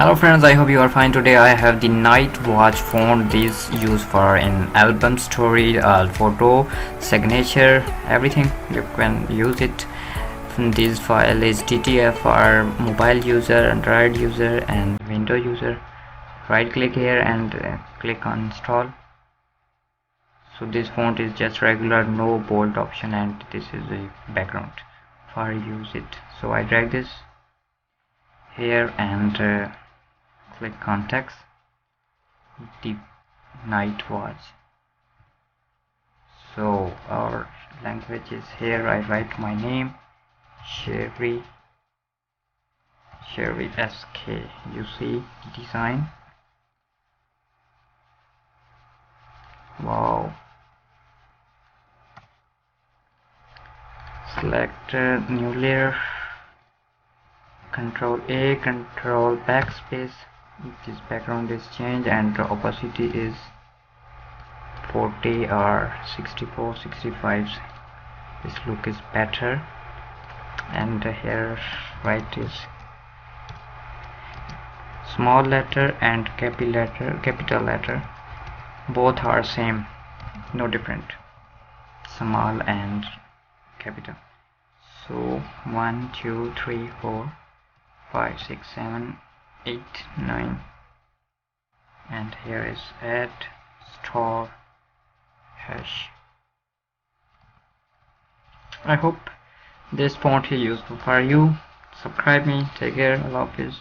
Hello friends, I hope you are fine. Today I have the Nightwatch font. This used for an album, story, photo, signature, everything. You can use it. This file is TTF for mobile user, Android user and Window user. Right click here and click on install. So this font is just regular, no bold option, and this is the background for use it. So I drag this here and click context, the Nightwatch. So our language is here. I write my name, Sheri SK. You see the design. Wow. Select new layer, Control A, Control backspace. This background is changed and the opacity is 40 or 64, 65. This look is better. And here right is small letter and capital letter. Both are same, no different. Small and capital. So 1 2 3 4 5 6 7 8 9, and here is add store hash. I hope this font is useful for you. Subscribe me. Take care. Allah Hafiz.